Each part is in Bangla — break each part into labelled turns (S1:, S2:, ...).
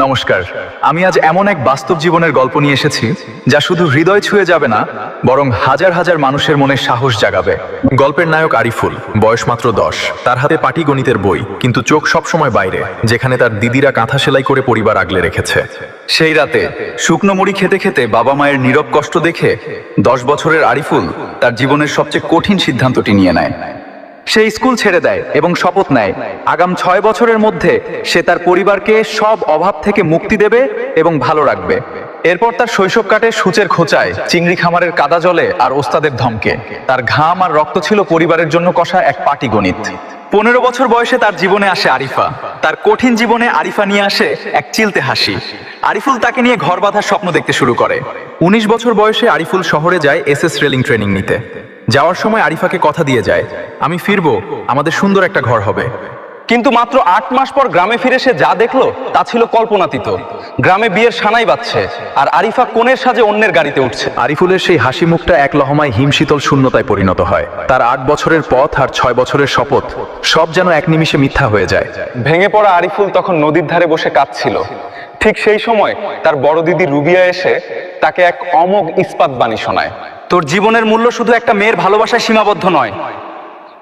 S1: নমস্কার। আমি আজ এমন এক বাস্তব জীবনের গল্প নিয়ে এসেছি যা শুধু হৃদয় ছুঁয়ে যাবে না, বরং হাজার হাজার মানুষের মনে সাহস জাগাবে।
S2: গল্পের নায়ক আরিফুল, বয়স মাত্র 10। তার হাতে পাটিগণিতের বই, কিন্তু চোখ সবসময় বাইরে, যেখানে তার দিদিরা কাঁথা সেলাই করে পরিবার আগলে রেখেছে।
S1: সেই রাতে শুকনো মুড়ি খেতে খেতে বাবা মায়ের নীরব কষ্ট দেখে 10 বছরের আরিফুল তার জীবনের সবচেয়ে কঠিন সিদ্ধান্তটি নিয়ে নেয়। সে স্কুল ছেড়ে দেয় এবং শপথ নেয় আগাম 6 বছরের মধ্যে সে তার পরিবারকে সব অভাব থেকে মুক্তি দেবে এবং ভালো রাখবে। এরপর তার শৈশব কাটে সূচের খোঁচায়, চিংড়ি খামারের কাদা জলে আর ওস্তাদের ধমকে। তার ঘাম আর রক্ত ছিল পরিবারের জন্য কষা এক পাটিগণিত। 15 বছর বয়সে তার জীবনে আসে আরিফা। তার কঠিন জীবনে আরিফা নিয়ে আসে এক চিলতে হাসি। আরিফুল তাকে নিয়ে ঘর বাঁধার স্বপ্ন দেখতে শুরু করে।
S2: 19 বছর বয়সে আরিফুল শহরে যায় এসএস রেলিং ট্রেনিং নিতে। যাওয়ার সময় আরিফাকে কথা দিয়ে যায়, আমি ফিরবো, আমাদের সুন্দর একটা ঘর হবে।
S3: কিন্তু মাত্র 8 মাস পর গ্রামে ফিরে সে যা দেখলো তা ছিল কল্পনাতীত। গ্রামে বিয়ের সানাই বাজছে আর আরিফা কোণের সাজে অন্যের গাড়িতে উঠছে।
S2: আরিফুলের সেই হাসি মুখটা এক লহমায় হিমশীতল শূন্যতায় পরিণত হয়। তার 8 বছরের পথ আর 6 বছরের শপথ সব যেন এক নিমিষে মিথ্যা হয়ে যায়।
S3: ভেঙে পড়া আরিফুল তখন নদীর ধারে বসে কাঁদছিল। ঠিক সেই সময় তার বড় দিদি রুবিয়া এসে তাকে এক অমোঘ ইস্পাত বাণী শোনায়।
S1: তোর জীবনের মূল্য শুধু একটা মেয়ের ভালোবাসায় সীমাবদ্ধ নয়।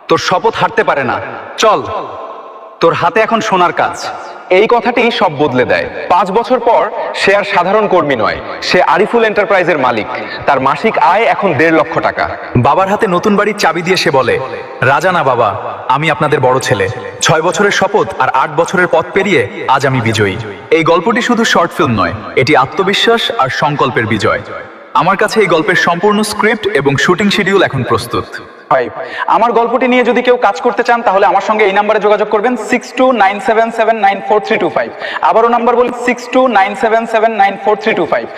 S1: তোর শপথ হারতে পারে না। চল, তোর হাতে এখন সোনার কাজ।
S3: এই কথাটি সব বদলে দেয়। 5 বছর পর সে আর সাধারণ কর্মী নয়, সে আরিফুল এন্টারপ্রাইজের মালিক। তার মাসিক আয় এখন 1.5 লক্ষ টাকা।
S1: বাবার হাতে নতুন বাড়ির চাবি দিয়ে সে বলে, রাজা না বাবা, আমি আপনাদের বড় ছেলে। 6 বছরের শপথ আর 8 বছরের পথ পেরিয়ে আজ আমি বিজয়ী। এই গল্পটি শুধু শর্ট ফিল্ম নয়, এটি আত্মবিশ্বাস আর সংকল্পের বিজয়। আমার কাছে এই গল্পের সম্পূর্ণ স্ক্রিপ্ট এবং শুটিং শিডিউল এখন প্রস্তুত।
S3: আমার গল্পটি নিয়ে যদি কেউ কাজ করতে চান তাহলে আমার সঙ্গে এই নাম্বারে যোগাযোগ করবেন 6297794325। আবারও নাম্বার বলি 6297794325।